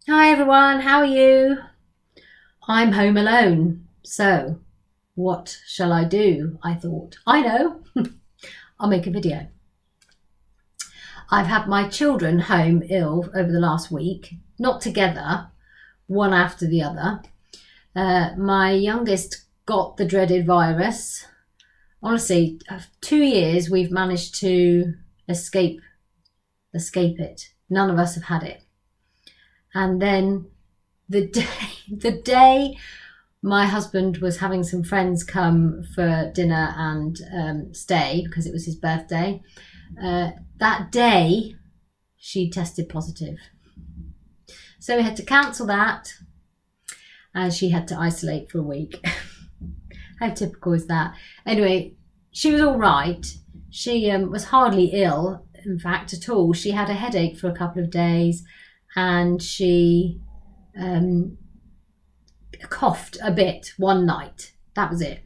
Hi everyone, how are you? I'm home alone, so what shall I do? I thought, I know, I'll make a video. I've had my children home ill over the last week, not together, one after the other. My youngest got the dreaded virus. Honestly, 2 years we've managed to escape it. None of us have had it. And then the day my husband was having some friends come for dinner and stay because it was his birthday, that day she tested positive. So we had to cancel that and she had to isolate for a week. How typical is that? Anyway, she was all right. She was hardly ill, in fact, at all. She had a headache for a couple of days and she coughed a bit one night. That was it.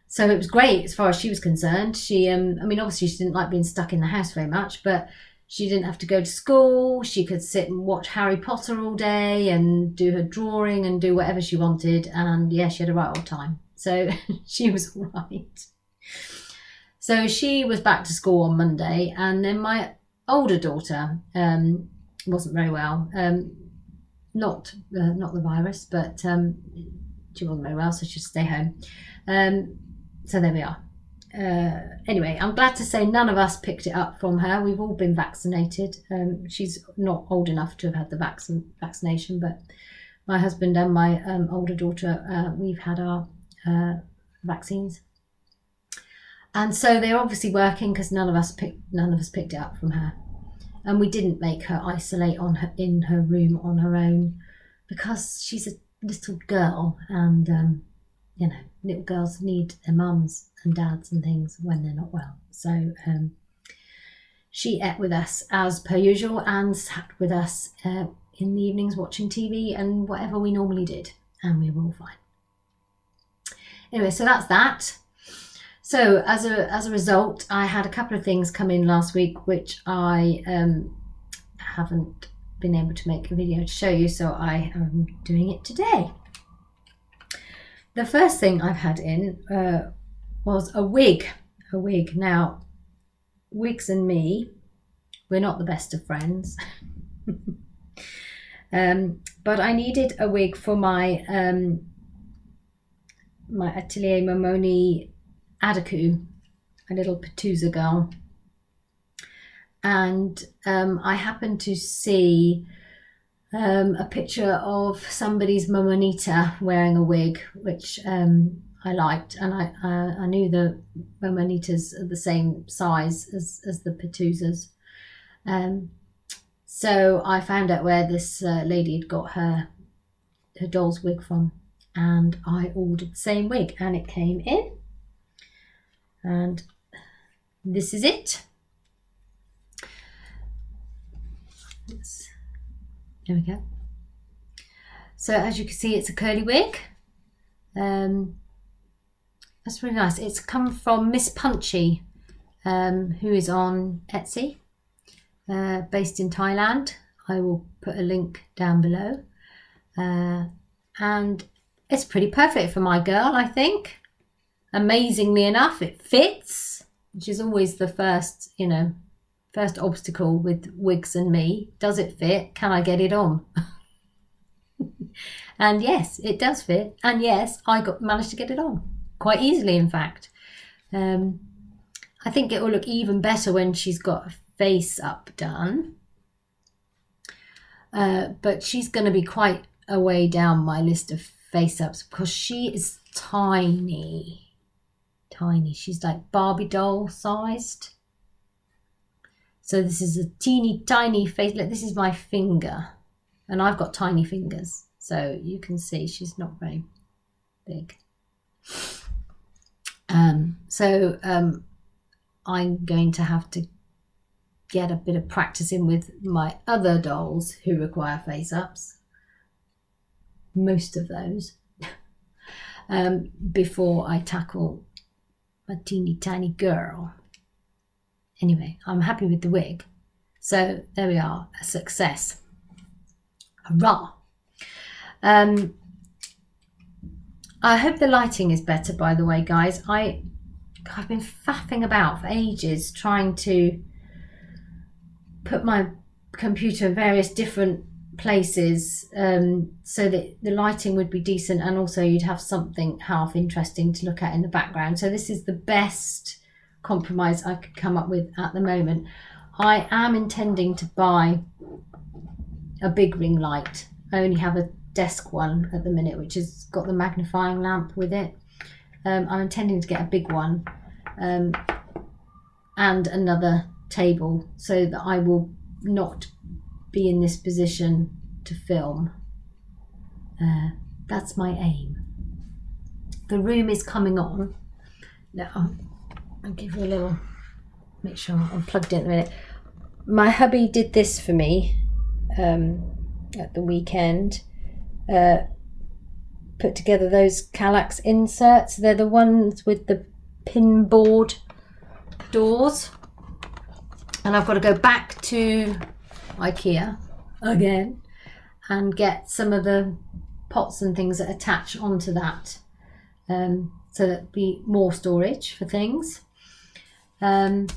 So it was great as far as she was concerned. She, obviously she didn't like being stuck in the house very much, but she didn't have to go to school. She could sit and watch Harry Potter all day and do her drawing and do whatever she wanted. And yeah, she had a right old time. So she was all right. So she was back to school on Monday, and then my older daughter wasn't very well. Not the virus, but she wasn't very well, so she should stay home. So there we are. Anyway, I'm glad to say none of us picked it up from her. We've all been vaccinated. She's not old enough to have had the vaccination, but my husband and my older daughter, we've had our vaccines. And so they're obviously working because none of us picked it up from her. And we didn't make her isolate in her room on her own because she's a little girl, and little girls need their mums and dads and things when they're not well. So she ate with us as per usual and sat with us in the evenings watching TV and whatever we normally did, and we were all fine. Anyway, so that's that. So as a result, I had a couple of things come in last week which I haven't been able to make a video to show you, so I am doing it today. The first thing I've had in was a wig. Now, wigs and me, we're not the best of friends. But I needed a wig for my my Atelier Momoni Adaku, a little Petuza girl, and I happened to see a picture of somebody's Momonita wearing a wig, which I liked, and I knew the Momonitas are the same size as the Petuzas. So I found out where this lady had got her doll's wig from, and I ordered the same wig, and it came in. And this is it. There we go. So as you can see, it's a curly wig. That's really nice. It's come from Miss Punchy, who is on Etsy, based in Thailand. I will put a link down below. And it's pretty perfect for my girl, I think. Amazingly enough, it fits, which is always the first obstacle with wigs and me. Does it fit? Can I get it on? And yes, it does fit. And yes, I managed to get it on quite easily, in fact. I think it will look even better when she's got a face up done. But she's going to be quite a way down my list of face ups because she is tiny. She's like Barbie doll sized. So this is a teeny tiny face. Look, this is my finger, and I've got tiny fingers, so you can see she's not very big. I'm going to have to get a bit of practice in with my other dolls who require face ups. Most of those. Before I tackle a teeny tiny girl. Anyway, I'm happy with the wig. So there we are, a success. Hurrah! I hope the lighting is better, by the way, guys. I've been faffing about for ages trying to put my computer in various different places so that the lighting would be decent, and also you'd have something half interesting to look at in the background. So this is the best compromise I could come up with at the moment. I am intending to buy a big ring light. I only have a desk one at the minute, which has got the magnifying lamp with it. I'm intending to get a big one and another table, so that I will not be in this position to film. That's my aim. The room is coming on. Now, I'll give you a little, make sure I'm plugged in a minute. My hubby did this for me at the weekend. Put together those Kallax inserts. They're the ones with the pin board doors. And I've got to go back to IKEA again and get some of the pots and things that attach onto that, so that'd be more storage for things. So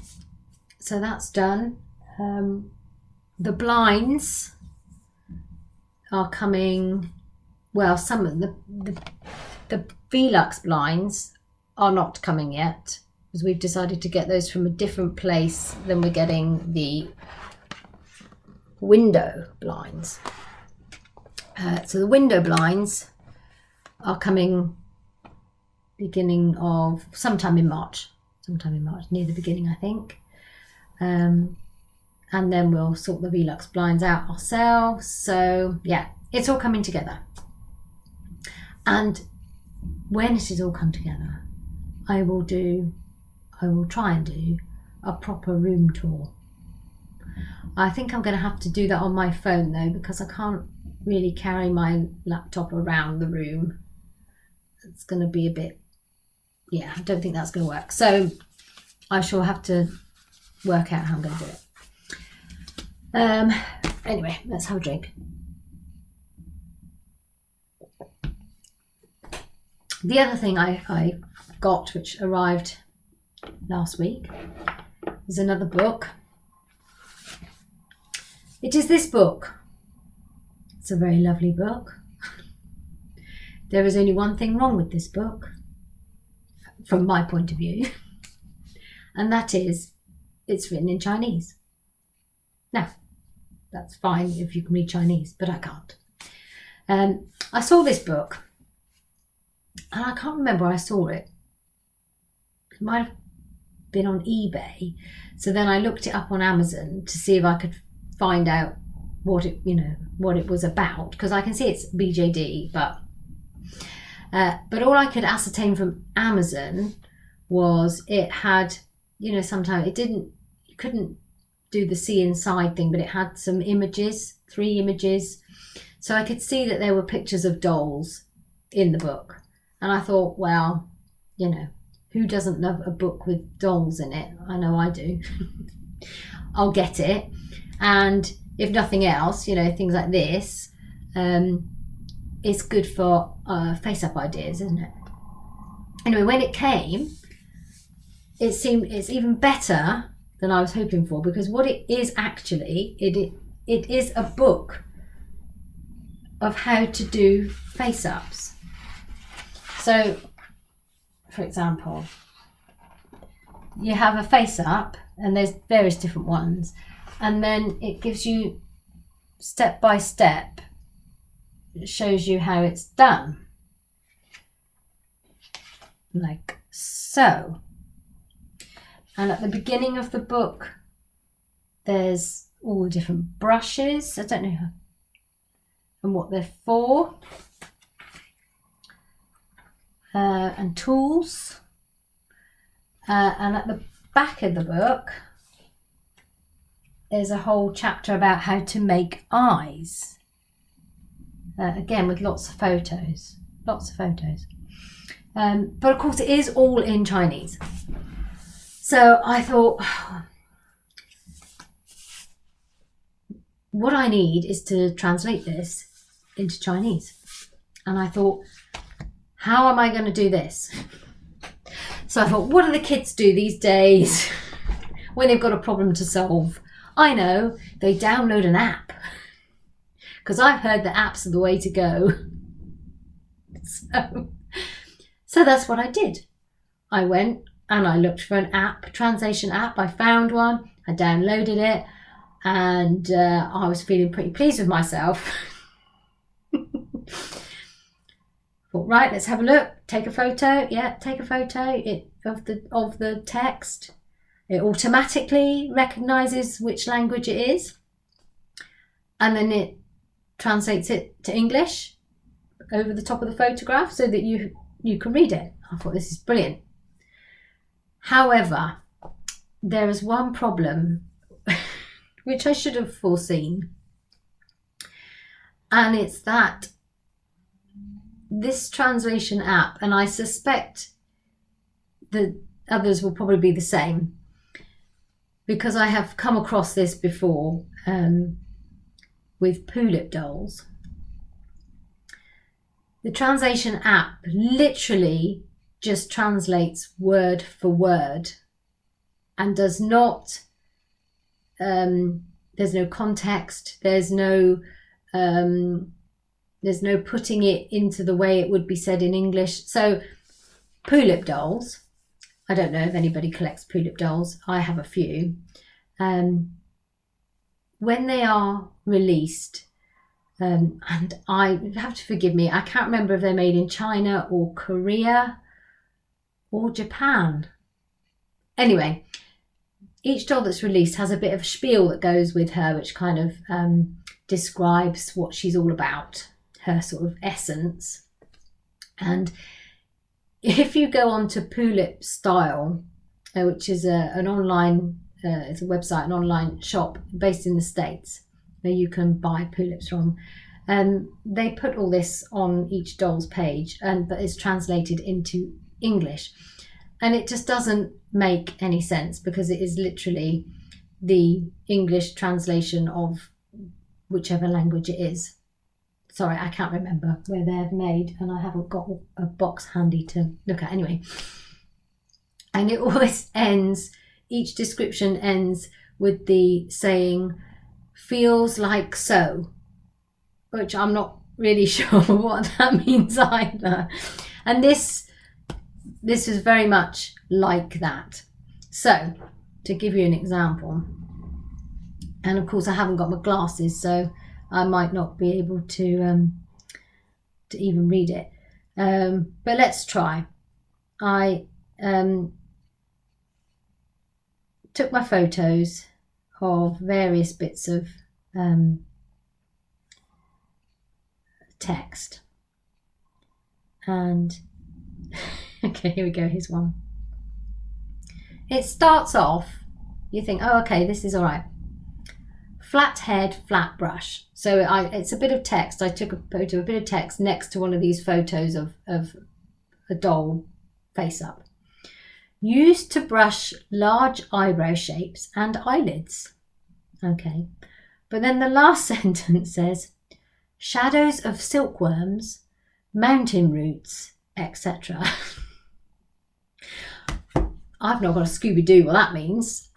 that's done. The blinds are coming. Well, some of the Velux blinds are not coming yet, because we've decided to get those from a different place than we're getting the window blinds. So the window blinds are coming beginning of sometime in March, near the beginning, I think. And then we'll sort the Velux blinds out ourselves. So yeah, it's all coming together. And when it has all come together, I will try and do a proper room tour. I think I'm going to have to do that on my phone though, because I can't really carry my laptop around the room. It's going to be a bit, I don't think that's going to work. So I shall have to work out how I'm going to do it. Anyway, let's have a drink. The other thing I got, which arrived last week, is another book. It is this book. It's a very lovely book. There is only one thing wrong with this book, from my point of view, and that is it's written in Chinese. Now, that's fine if you can read Chinese, but I can't. I saw this book, and I can't remember where I saw it. It might have been on eBay. So then I looked it up on Amazon to see if I could find out what it was about, because I can see it's BJD, but all I could ascertain from Amazon was it had, sometimes you couldn't do the see inside thing, but it had some images, 3 images. So I could see that there were pictures of dolls in the book. And I thought, well, who doesn't love a book with dolls in it? I know I do. I'll get it. And if nothing else, things like this, it's good for face-up ideas, isn't it? Anyway, when it came, it's even better than I was hoping for, because what it is actually, it is a book of how to do face-ups. So, for example, you have a face-up, and there's various different ones, and then it gives you step by step, it shows you how it's done, like so. And at the beginning of the book, there's all the different brushes. I don't know and what they're for, and tools. And at the back of the book, there's a whole chapter about how to make eyes. Again, with lots of photos. But of course, it is all in Chinese. So I thought, what I need is to translate this into Chinese. And I thought, how am I going to do this? So I thought, what do the kids do these days when they've got a problem to solve? I know, they download an app, because I've heard that apps are the way to go. So that's what I did. I went and I looked for an app, translation app. I found one, I downloaded it, and I was feeling pretty pleased with myself. Thought, right, let's have a look. Take a photo. Yeah, take a photo of the text. It automatically recognises which language it is, and then it translates it to English over the top of the photograph so that you can read it. I thought, this is brilliant. However, there is one problem which I should have foreseen, and it's that this translation app, and I suspect the others will probably be the same, because I have come across this before with Pulip dolls. The translation app literally just translates word for word and does not, there's no context, there's no putting it into the way it would be said in English. So Pulip dolls, I don't know if anybody collects Pulip dolls. I have a few. When they are released, and I have to forgive me, I can't remember if they're made in China or Korea or Japan. Anyway, each doll that's released has a bit of a spiel that goes with her, which kind of describes what she's all about, her sort of essence. And if you go on to Pulip Style, which is an online, it's a website, an online shop based in the States where you can buy Pulips from, they put all this on each doll's page, but it's translated into English. And it just doesn't make any sense, because it is literally the English translation of whichever language it is. Sorry, I can't remember where they're made, and I haven't got a box handy to look at anyway. And it always ends, each description ends with the saying, feels like so, which I'm not really sure what that means either. And this is very much like that. So, to give you an example, and of course I haven't got my glasses, so I might not be able to even read it. But let's try. I took my photos of various bits of text, and okay, here we go, here's one. It starts off, you think, oh, okay, this is all right. Flat head, flat brush. So it's a bit of text. I took a photo, a bit of text next to one of these photos of a doll face up. Used to brush large eyebrow shapes and eyelids. Okay. But then the last sentence says, shadows of silkworms, mountain roots, etc. I've not got a Scooby-Doo what that means.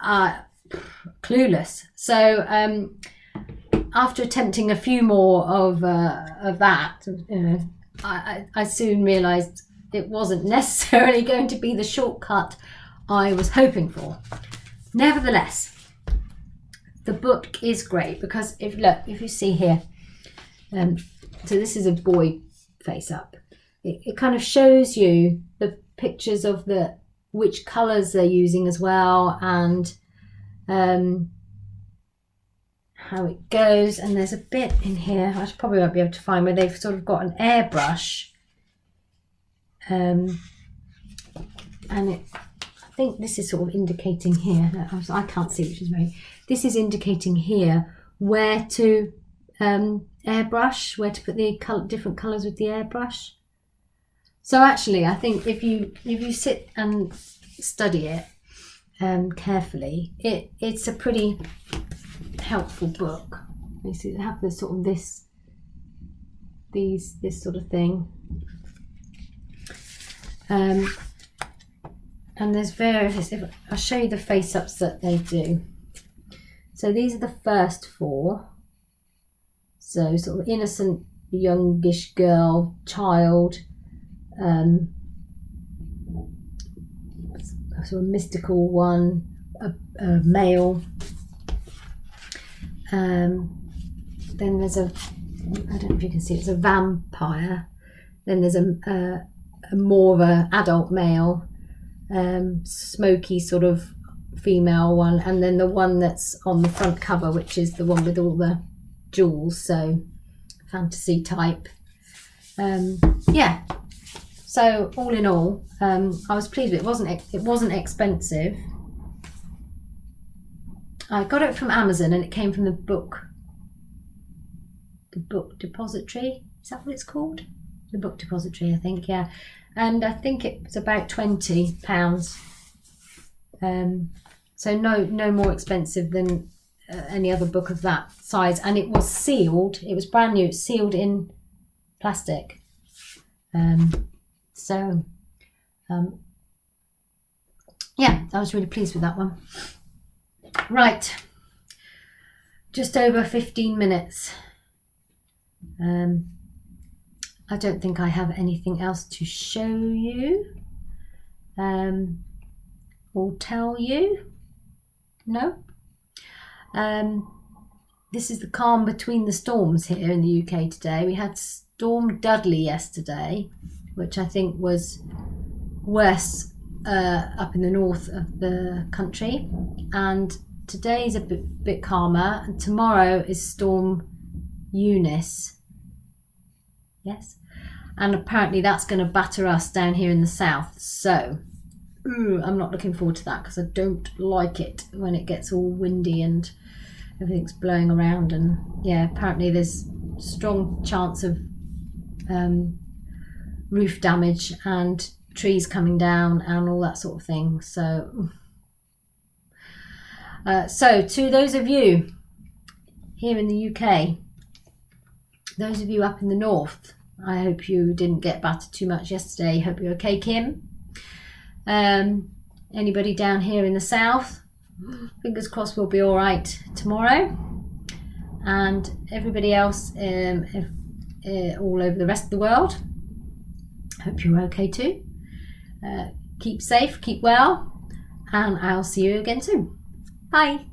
Clueless. So after attempting a few more of that, I soon realised it wasn't necessarily going to be the shortcut I was hoping for. Nevertheless, the book is great, because if you see here, so this is a boy face up. It kind of shows you the pictures of which colours they're using as well, and how it goes. And there's a bit in here I probably won't be able to find where they've sort of got an airbrush, and I think this is sort of indicating here, I can't see, which is this is indicating here where to airbrush, where to put the different colours with the airbrush. So actually, I think if you sit and study it carefully, it's a pretty helpful book. basically they have this sort of this sort of thing. And there's various, I'll show you the face-ups that they do. So these are the first 4. So sort of innocent, youngish girl, child, sort of mystical one, a male. Then there's I don't know if you can see, it's a vampire. Then there's a more of an adult male, smoky sort of female one, and then the one that's on the front cover, which is the one with all the jewels, so fantasy type. Yeah, so all in all, I was pleased with it. It wasn't expensive. I got it from Amazon, and it came from the book depository. Is that what it's called? The book depository, I think. Yeah, and I think it was about £20. So no more expensive than any other book of that size, and it was sealed. It was brand new, sealed in plastic. Yeah, I was really pleased with that one. Right, just over 15 minutes. I don't think I have anything else to show you or tell you. No. This is the calm between the storms here in the UK today. We had Storm Dudley yesterday, which I think was worse up in the north of the country, and today's a bit calmer, and tomorrow is Storm Eunice. Yes, and apparently that's going to batter us down here in the south, so I'm not looking forward to that, because I don't like it when it gets all windy and everything's blowing around. And yeah, apparently there's strong chance of roof damage and trees coming down and all that sort of thing. So to those of you here in the UK, those of you up in the north, I hope you didn't get battered too much yesterday. Hope you're okay, Kim. Anybody down here in the south, fingers crossed we'll be all right tomorrow. And everybody else all over the rest of the world, hope you're okay too. Keep safe, keep well, and I'll see you again soon. Bye.